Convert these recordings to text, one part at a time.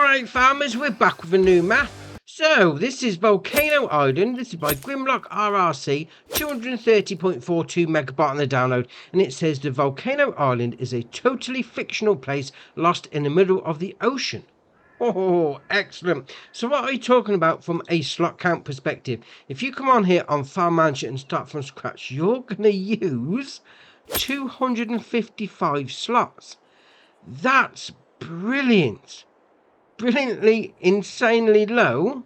Alright farmers, we're back with a new map. So, this is Volcano Island. This is by Grimlock RRC, 230.42 megabyte on the download. And it says the Volcano Island is a totally fictional place lost in the middle of the ocean. Oh, excellent. So what are we talking about from a slot count perspective? If you come on here on Farm Manager and start from scratch, you're going to use 255 slots. That's brilliant. Brilliantly, insanely low.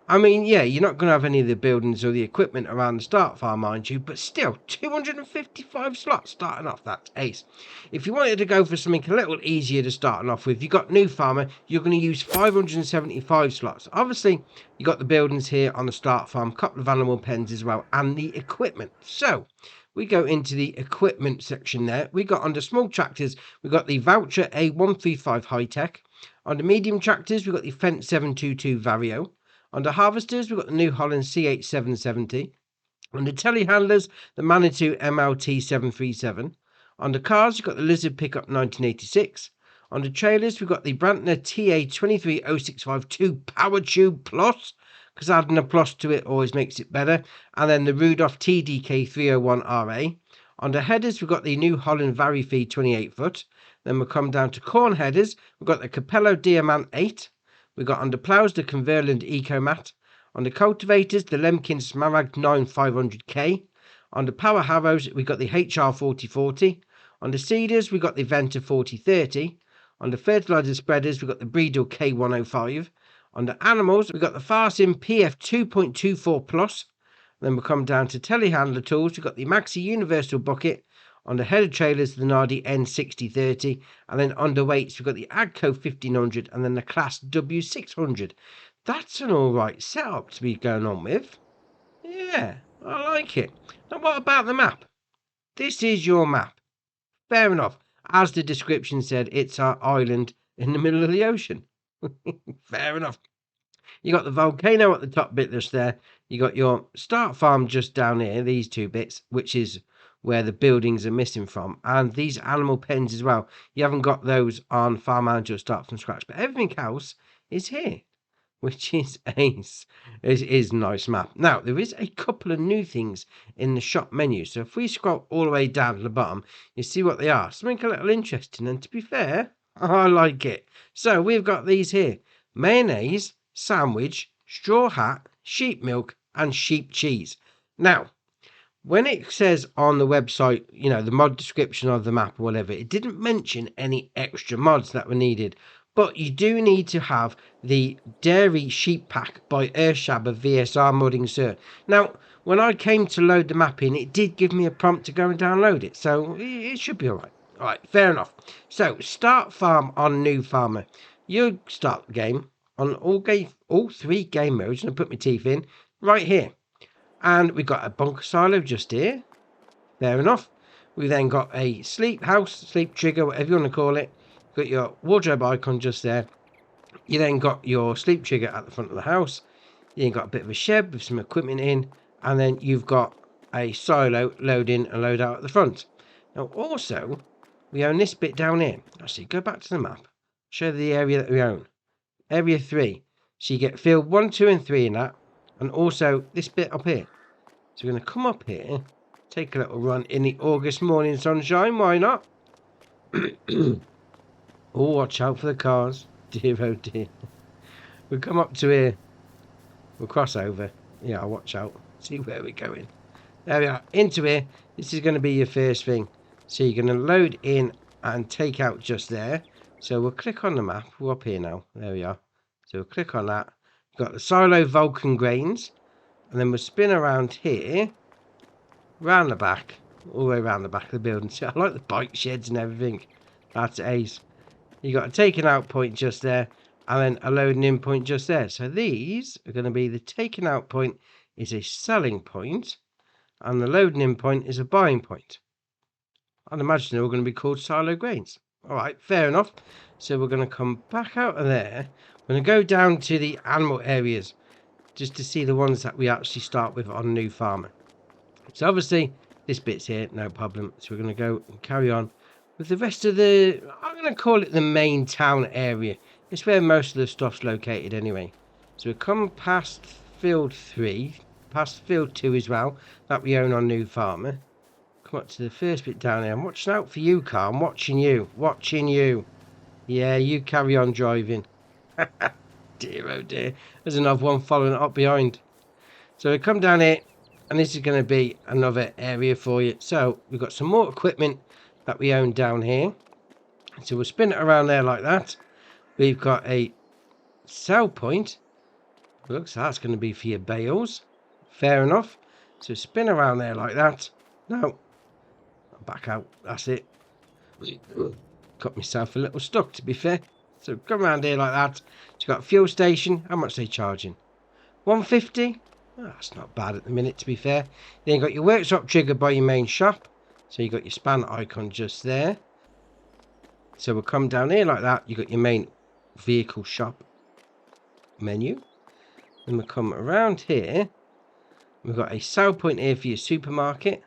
I mean, yeah, you're not going to have any of the buildings or the equipment around the start farm, mind you, but still, 255 slots starting off, that's ace. If you wanted to go for something a little easier to starting off with, you got new farmer, you're going to use 575 slots. Obviously, you got the buildings here on the start farm, couple of animal pens as well, and the equipment. So, we go into the equipment section there. We got under small tractors, we got the Voucher A135 High Tech. On the medium tractors, we've got the Fence 722 Vario. On the harvesters, we've got the New Holland CH770. On the telehandlers, the Manitou MLT 737. On the cars, we've got the Lizard Pickup 1986. On the trailers, we've got the Brantner TA 23065 Power Tube Plus, because adding a plus to it always makes it better. And then the Rudolph TDK 301 RA. On the headers, we've got the New Holland Varifeed 28 foot. Then we'll come down to corn headers. We've got the Capello Diamant 8. We've got on the ploughs the Converland Ecomat. On the cultivators, the Lemkin Smaragd 9500K. On the power harrows, we've got the HR 4040. On the seeders, we've got the Venter 4030. On the fertilizer spreaders, we've got the Breedle K105. On the animals, we've got the Farsim PF 2.24 Plus. Then we'll come down to telehandler tools. We've got the Maxi Universal Bucket. On the header trailers, the Nardi N6030. And then under weights, we've got the Agco 1500 and then the Class W600. That's an alright setup to be going on with. Yeah, I like it. Now, what about the map? This is your map. Fair enough. As the description said, it's our island in the middle of the ocean. Fair enough. You got the volcano at the top bit just there. You got your start farm just down here, these two bits, which is where the buildings are missing from, and these animal pens as well. You haven't got those on Farm Manager start from scratch, but everything else is here, which is ace. It is a nice map. Now, there is a couple of new things in the shop menu, so if we scroll all the way down to the bottom, you see what they are. Something a little interesting, and to be fair, I like it. So we've got these here: mayonnaise, sandwich, straw hat, sheep milk, and sheep cheese. Now, when it says on the website, you know, the mod description of the map or whatever, it didn't mention any extra mods that were needed. But you do need to have the Dairy Sheep Pack by Earthshabber VSR Modding Cert. Now, when I came to load the map in, it did give me a prompt to go and download it. So it should be alright. Alright, fair enough. So, start farm on new farmer. You start the game on all three game modes. And I put my teeth in right here. And we've got a bunker silo just here. Fair enough. We then got a sleep house, sleep trigger, whatever you want to call it. Got your wardrobe icon just there. You then got your sleep trigger at the front of the house. You then got a bit of a shed with some equipment in. And then you've got a silo load in and load out at the front. Now also, we own this bit down here. Actually, go back to the map. Show the area that we own. Area 3. So you get field 1, 2 and 3 in that. And also this bit up here. So we're going to come up here, take a little run in the August morning sunshine. Why not? Oh, watch out for the cars. Dear, oh dear. We'll come up to here. We'll cross over. Yeah, watch out. See where we're going. There we are. Into here. This is going to be your first thing. So you're going to load in and take out just there. So we'll click on the map. We're up here now. There we are. So we'll click on that. Got the silo Vulcan grains, and then we'll spin around here, round the back, all the way around the back of the building. See, I like the bike sheds and everything. That's ace. You got a taking out point just there, and then a loading in point just there. So these are going to be the taking out point is a selling point, and the loading in point is a buying point. I'd imagine they're all going to be called silo grains. All right, fair enough. So we're going to come back out of there. We're going to go down to the animal areas just to see the ones that we actually start with on new farmer. So obviously this bit's here, no problem. So we're going to go and carry on with the rest of the, I'm going to call it the main town area. It's where most of the stuff's located anyway. So we come past field 3, past field 2 as well, that we own on New Farmer. Come up to the first bit down here. I'm watching out for you, car. I'm watching you. Watching you. Yeah, you carry on driving. Dear, oh dear. There's another one following up behind. So we come down here, and this is going to be another area for you. So we've got some more equipment that we own down here. So we'll spin it around there like that. We've got a sell point. Looks like that's going to be for your bales. Fair enough. So spin around there like that. Now, back out. That's it. Got myself a little stuck, to be fair. So come around here like that. So you've got a fuel station. How much are they charging? 150. Oh, that's not bad at the minute, to be fair. Then you've got your workshop triggered by your main shop. So you've got your span icon just there. So we'll come down here like that. You've got your main vehicle shop menu. Then we'll come around here. We've got a sell point here for your supermarket.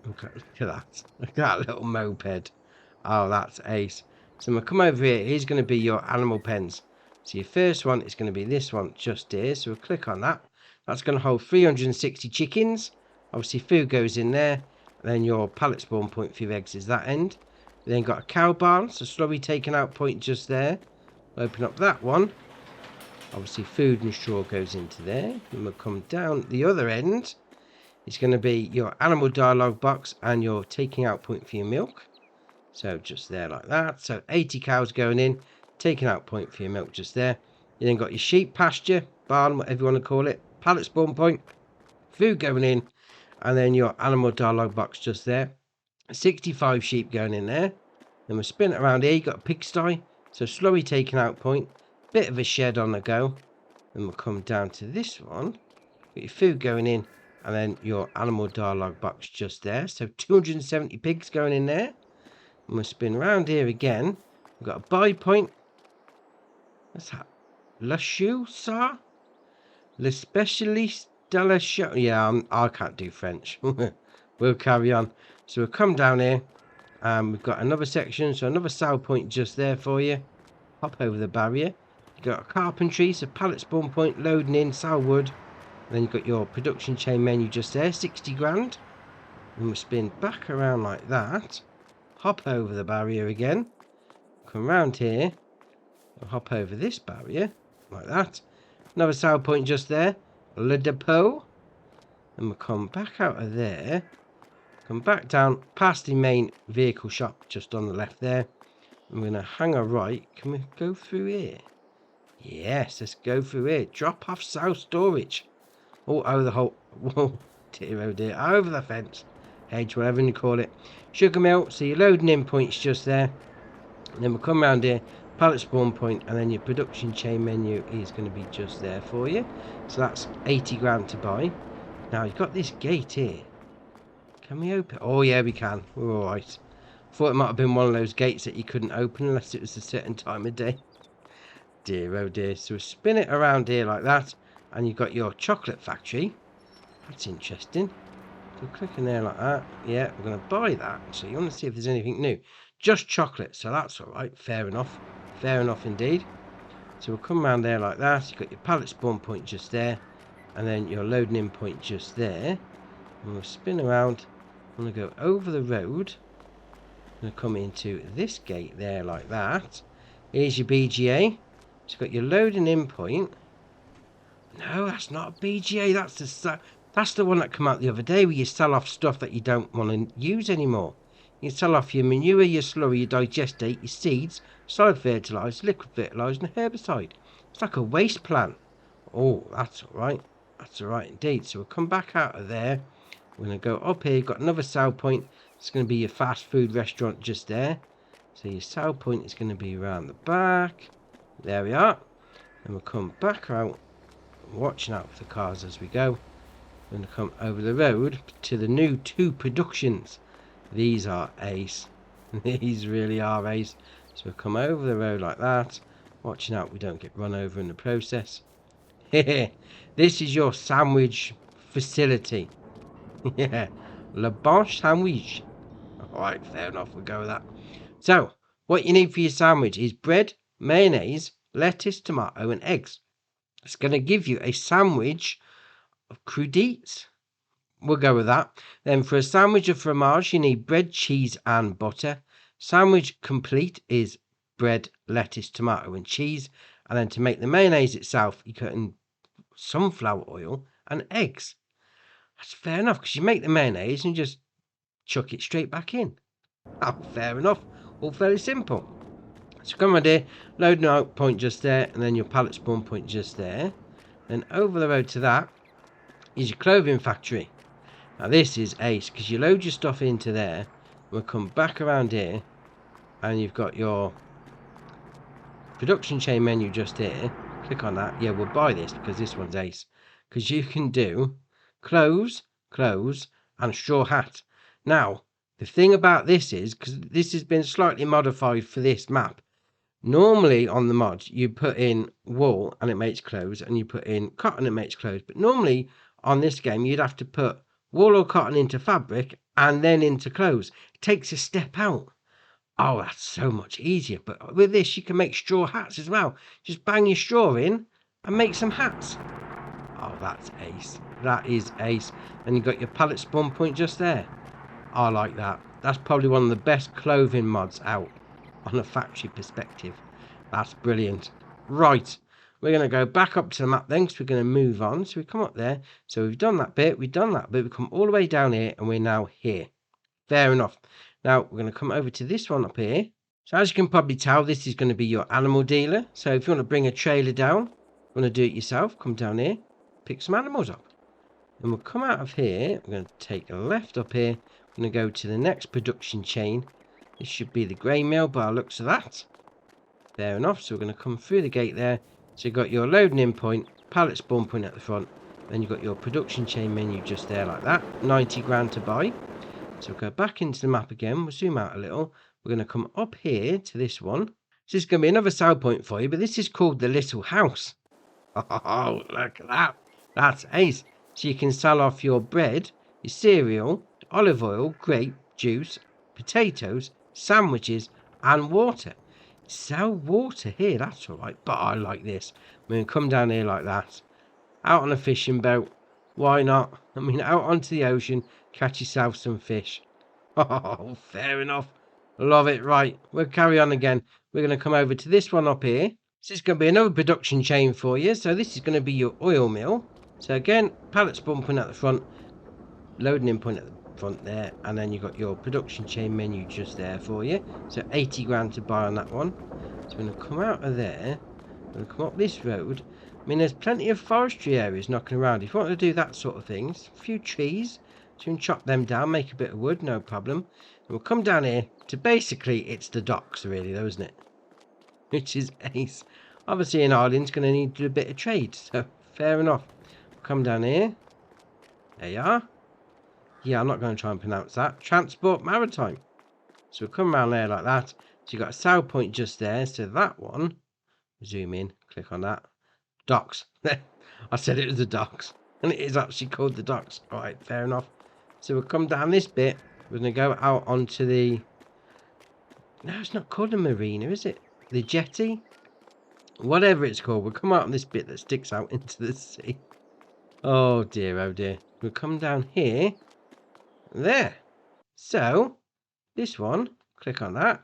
Okay, look at that. Look at that little moped. Oh, that's ace. So we'll come over here. Here's going to be your animal pens. So your first one is going to be this one just here. So we'll click on that. That's going to hold 360 chickens. Obviously food goes in there. And then your pallet spawn point for your eggs is that end. We then got a cow barn. So slowly taken out point just there. We'll open up that one. Obviously food and straw goes into there. And we'll come down the other end. It's going to be your animal dialogue box and your taking out point for your milk. So just there like that. So 80 cows going in. Taking out point for your milk just there. You then got your sheep pasture, barn, whatever you want to call it. Pallet spawn point. Food going in. And then your animal dialogue box just there. 65 sheep going in there. Then we'll spin it around here. You got a pigsty. So slowly taking out point. Bit of a shed on the go. Then we'll come down to this one. Got your food going in. And then your animal dialogue box just there. So 270 pigs going in there. And we'll spin around here again. We've got a buy point. What's that? Le Chou, sir? Le Specialiste de la Chou. Yeah, I can't do French. We'll carry on. So we'll come down here. We've got another section. So another sell point just there for you. Hop over the barrier. You've got a carpentry. So pallet spawn point loading in. Sell wood. Then you've got your production chain menu just there, 60 grand. And we'll spin back around like that. Hop over the barrier again. Come round here. We'll hop over this barrier like that. Another sell point just there. Le Depot. And we'll come back out of there. Come back down past the main vehicle shop just on the left there. I'm going to hang a right. Can we go through here? Yes, let's go through here. Drop off south storage. Oh, over the whole, whoa, dear, oh dear, over the fence, hedge, whatever you call it. Sugar mill, so your loading in point's just there. And then we'll come around here, pallet spawn point, and then your production chain menu is going to be just there for you. So that's 80 grand to buy. Now you've got this gate here. Can we open? Oh yeah, we can. We're all right. Thought it might have been one of those gates that you couldn't open unless it was a certain time of day. Dear, oh dear. So we'll spin it around here like that. And you've got your chocolate factory. That's interesting. So click in there like that. Yeah, we're going to buy that. So you want to see if there's anything new. Just chocolate. So that's all right. Fair enough. Fair enough indeed. So we'll come around there like that. You've got your pallet spawn point just there. And then your loading in point just there. And we'll spin around. I'm going to go over the road. I'm going to come into this gate there like that. Here's your BGA. So you've got your loading in point. No, that's not a BGA. That's the one that came out the other day where you sell off stuff that you don't want to use anymore. You sell off your manure, your slurry, your digestate, your seeds, solid fertilizer, liquid fertilizer, and herbicide. It's like a waste plan. Oh, that's all right. That's all right indeed. So we'll come back out of there. We're going to go up here. You've got another sell point. It's going to be your fast food restaurant just there. So your sell point is going to be around the back. There we are. And we'll come back out. Watching out for the cars as we go. We're going to come over the road to the new 2 productions. These are ace. These really are ace. So we'll come over the road like that. Watching out we don't get run over in the process. This is your sandwich facility. Yeah. Le Bon Sandwich. Alright, fair enough. We'll go with that. So, What you need for your sandwich is bread, mayonnaise, lettuce, tomato, and eggs. It's going to give you a sandwich of crudités. We'll go with that. Then for a sandwich of fromage, you need bread, cheese, and butter. Sandwich complete is bread, lettuce, tomato, and cheese. And then to make the mayonnaise itself, you cut in sunflower oil and eggs. That's fair enough, because you make the mayonnaise and just chuck it straight back in. Oh, fair enough. All fairly simple. So come on here, loading out point just there, and then your pallet spawn point just there. Then over the road to that is your clothing factory. Now this is ace, because you load your stuff into there. We'll come back around here, and you've got your production chain menu just here. Click on that. Yeah, we'll buy this because this one's ace. Because you can do clothes, and straw hat. Now, the thing about this is, because this has been slightly modified for this map, normally on the mod, you put in wool and it makes clothes, and you put in cotton and it makes clothes. But normally on this game, you'd have to put wool or cotton into fabric and then into clothes. It takes a step out. Oh, that's so much easier. But with this, you can make straw hats as well. Just bang your straw in and make some hats. Oh, that's ace. That is ace. And you've got your pallet spawn point just there. I like that. That's probably one of the best clothing mods out on a factory perspective. That's brilliant. Right. We're going to go back up to the map then, because we're going to move on. So we come up there. So we've done that bit. We've done that bit. We come all the way down here, and we're now here. Fair enough. Now, we're going to come over to this one up here. So as you can probably tell, this is going to be your animal dealer. So if you want to bring a trailer down, you want to do it yourself, come down here, pick some animals up. And we'll come out of here. We're going to take a left up here. We're going to go to the next production chain. This should be the grey mill by the looks of that. Fair enough. So we're going to come through the gate there. So you've got your loading in point, pallet spawn point at the front. Then you've got your production chain menu just there like that. 90 grand to buy. So we'll go back into the map again. We'll zoom out a little. We're going to come up here to this one. So this is going to be another sell point for you, but this is called the Little House. Oh, look at that. That's ace. So you can sell off your bread, your cereal, olive oil, grape, juice, potatoes, sandwiches, and water. Sell water here, that's alright, but I like this. We're going to come down here like that. Out on a fishing boat. Why not? I mean, out onto the ocean, catch yourself some fish. Oh, fair enough. Love it. Right, we'll carry on again. We're going to come over to this one up here. This is going to be another production chain for you. So this is going to be your oil mill. So again, pallet spawn point at the front, loading in point at the front there, and then you've got your production chain menu just there for you. So 80 grand to buy on that one. So we're going to come out of there. We're going to come up this road. I mean, there's plenty of forestry areas knocking around. If you want to do that sort of things, a few trees, so you can chop them down, make a bit of wood, no problem. And we'll come down here to basically, it's the docks really though, isn't it? Which is ace. Obviously in Ireland's going to need to do a bit of trade, so fair enough. Come down here. There you are. Yeah, I'm not going to try and pronounce that. Transport Maritime. So we'll come around there like that. So you've got a sell point just there. So that one, zoom in, click on that. Docks. I said it was the docks. And it is actually called the docks. Alright, fair enough. So we'll come down this bit. We're going to go out onto the... No, it's not called a marina, is it? The jetty? Whatever it's called. We'll come out on this bit that sticks out into the sea. Oh dear, oh dear. We'll come down here. There. So, this one, click on that.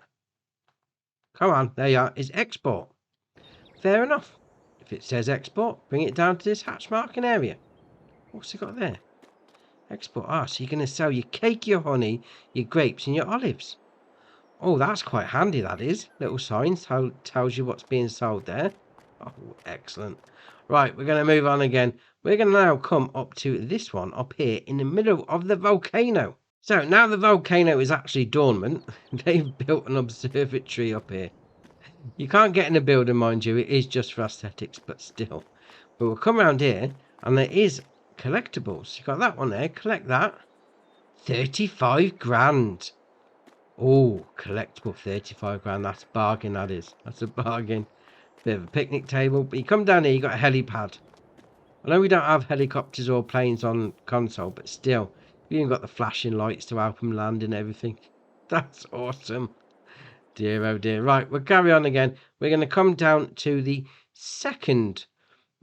Come on, there you are, is export. Fair enough. If it says export, bring it down to this hatch marking area. What's it got there? Export. Ah, so you're going to sell your cake, your honey, your grapes and your olives. Oh, that's quite handy, that is. Little signs tells you what's being sold there. Oh, excellent. Right, we're going to move on again. We're going to now come up to this one up here in the middle of the volcano. So now the volcano is actually dormant. They've built an observatory up here. You can't get in the building, mind you. It is just for aesthetics, but still. But we'll come around here and there is collectibles. You got that one there. Collect that. 35 grand. Oh, collectible 35 grand. That's a bargain, that is. That's a bargain. Bit of a picnic table. But you come down here, you got a helipad. I know we don't have helicopters or planes on console, but still, you even got the flashing lights to help them land and everything. That's awesome. dear, oh dear. Right, we'll carry on again. We're going to come down to the second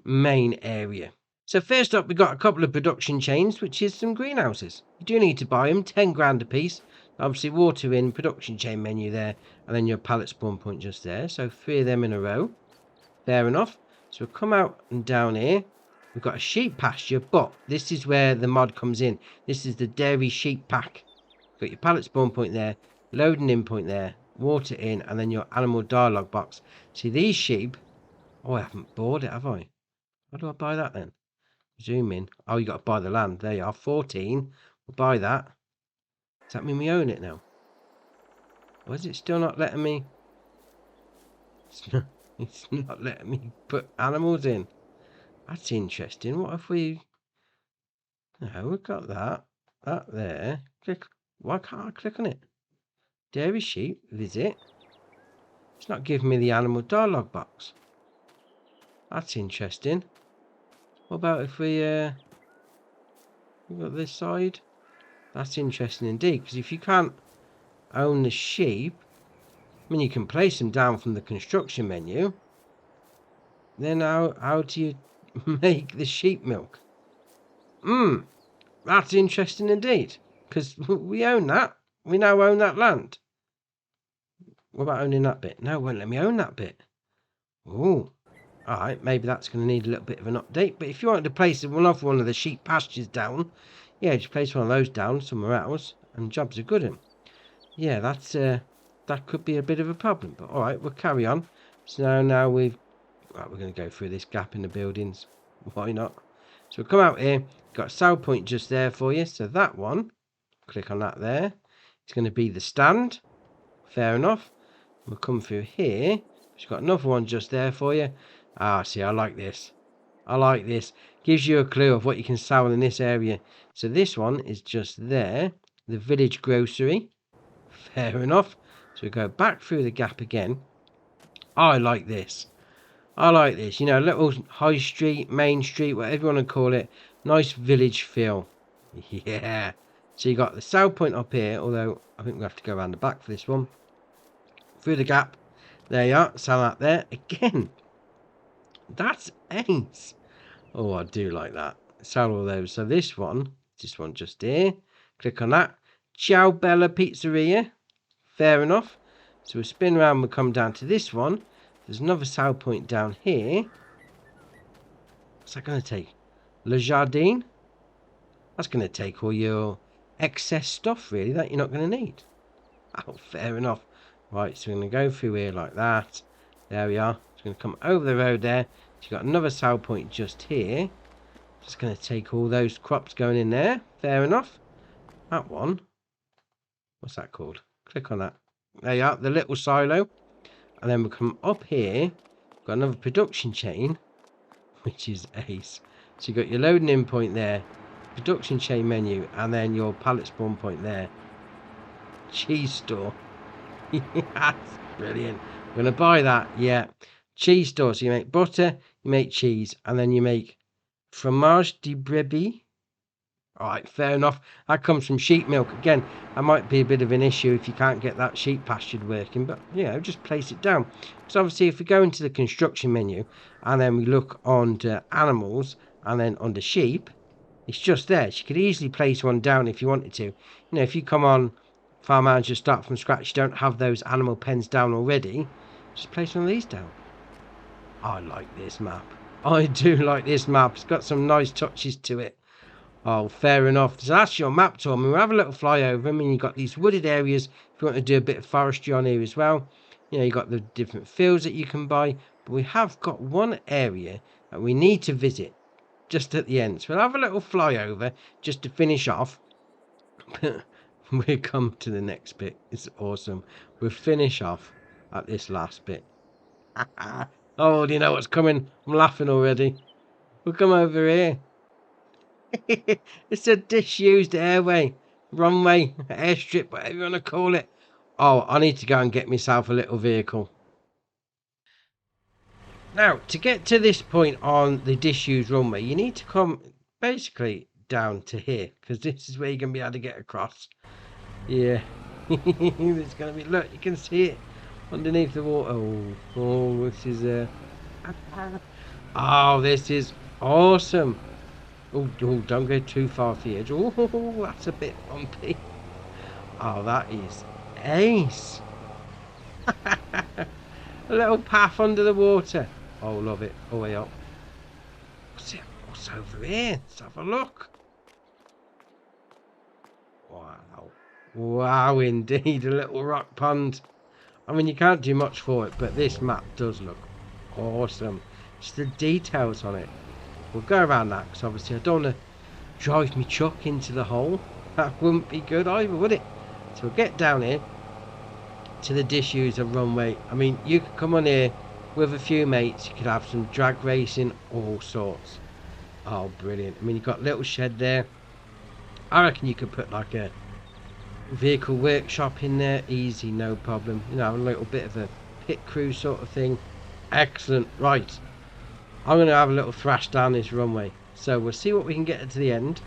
main area. So first up, we've got a couple of production chains, which is some greenhouses. You do need to buy them, 10 grand a piece. Obviously, water in, production chain menu there, and then your pallet spawn point just there. So 3 of them in a row. Fair enough. So we'll come out and down here. We've got a sheep pasture, but this is where the mod comes in. This is the dairy sheep pack. Got your pallet spawn point there, loading in point there, water in, and then your animal dialogue box. See, these sheep... Oh, I haven't bought it, have I? How do I buy that then? Zoom in. Oh, you got to buy the land. There you are, 14. We'll buy that. Does that mean we own it now? Or is it still not letting me... It's not letting me put animals in. That's interesting. What if we... No, we've got that. That there. Click. Why can't I click on it? Dairy sheep. Visit. It's not giving me the animal dialogue box. That's interesting. What about if we we've got this side? That's interesting indeed, because if you can't own the sheep, I mean, you can place them down from the construction menu. Then how do you make the sheep milk? That's interesting indeed, because we own that. We now own that land. What about owning that bit? No, it won't let me own that bit. Oh, all right, maybe that's going to need a little bit of an update. But if you wanted to place one of the sheep pastures down, yeah, just place one of those down somewhere else, and jobs are good. Yeah, that's that could be a bit of a problem. But all right, we'll carry on. So now we're going to go through this gap in the buildings. Why not? So we'll come out here. Got a sell point just there for you. So that one, click on that there. It's going to be the stand. Fair enough. We'll come through here. It's got another one just there for you. Ah, see, I like this. I like this. Gives you a clue of what you can sell in this area. So this one is just there. The village grocery. Fair enough. So we go back through the gap again. I like this. I like this. You know, little high street, main street, whatever you want to call it. Nice village feel. Yeah. So you got the sell point up here. Although, I think we have to go around the back for this one. Through the gap. There you are. Sell that there. Again. That's ace. Oh, I do like that. Sell all those. So this one just here. Click on that. Ciao Bella Pizzeria. Fair enough. So we'll spin around. We'll come down to this one. There's another sell point down here. What's that going to take? Le Jardin. That's going to take all your excess stuff, really, that you're not going to need. Oh, fair enough. Right, so we're going to go through here like that. There we are. It's going to come over the road there. So you've got another sell point just here. Just going to take all those crops going in there. Fair enough. That one. What's that called? Click on that. There you are. The little silo. And then we'll come up here. Got another production chain. Which is ace. So you've got your loading in point there. Production chain menu. And then your pallet spawn point there. Cheese store. That's brilliant. We're going to buy that. Yeah. Cheese store. So you make butter, you make cheese, and then you make fromage de brebis. Alright, fair enough. That comes from sheep milk. Again, that might be a bit of an issue if you can't get that sheep pastured working, but, you know, just place it down. So obviously, if we go into the construction menu, and then we look under animals, and then under sheep, it's just there. You could easily place one down if you wanted to. You know, if you come on Farm Manager, start from scratch, you don't have those animal pens down already, just place one of these down. I like this map. I do like this map. It's got some nice touches to it. Oh, fair enough. So that's your map tour. I mean, we'll have a little flyover. I mean, you've got these wooded areas. If you want to do a bit of forestry on here as well. You know, you've got the different fields that you can buy. But we have got one area that we need to visit just at the end. So we'll have a little flyover just to finish off. We'll come to the next bit. It's awesome. We'll finish off at this last bit. Oh, do you know what's coming? I'm laughing already. We'll come over here. It's a disused airway, runway, airstrip, whatever you want to call it. Oh, I need to go and get myself a little vehicle. Now, to get to this point on the disused runway, you need to come basically down to here, because this is where you're going to be able to get across. Yeah, it's going to be, look, you can see it. underneath the water. Oh, this is oh, this is awesome. Oh, don't go too far off the edge. Oh, that's a bit bumpy. Oh, that is ace. A little path under the water. Oh, love it. Oh, way up. What's over here? Let's have a look. Wow. Wow, indeed. A little rock pond. I mean, you can't do much for it, but this map does look awesome. Just the details on it. We'll go around that, because obviously I don't want to drive me chuck into the hole. That wouldn't be good either, would it? So we'll get down here to the disused runway. I mean, you could come on here with a few mates. You could have some drag racing, all sorts. Oh, brilliant. I mean, you've got a little shed there. I reckon you could put like a vehicle workshop in there. Easy, no problem. You know, a little bit of a pit crew sort of thing. Excellent. Right. I'm going to have a little thrash down this runway. So we'll see what we can get to the end.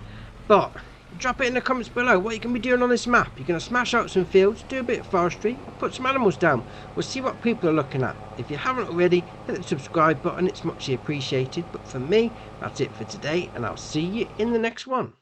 But drop it in the comments below what you can be doing on this map. You're going to smash out some fields, do a bit of forestry, put some animals down. We'll see what people are looking at. If you haven't already, hit the subscribe button. It's muchly appreciated. But for me, that's it for today. And I'll see you in the next one.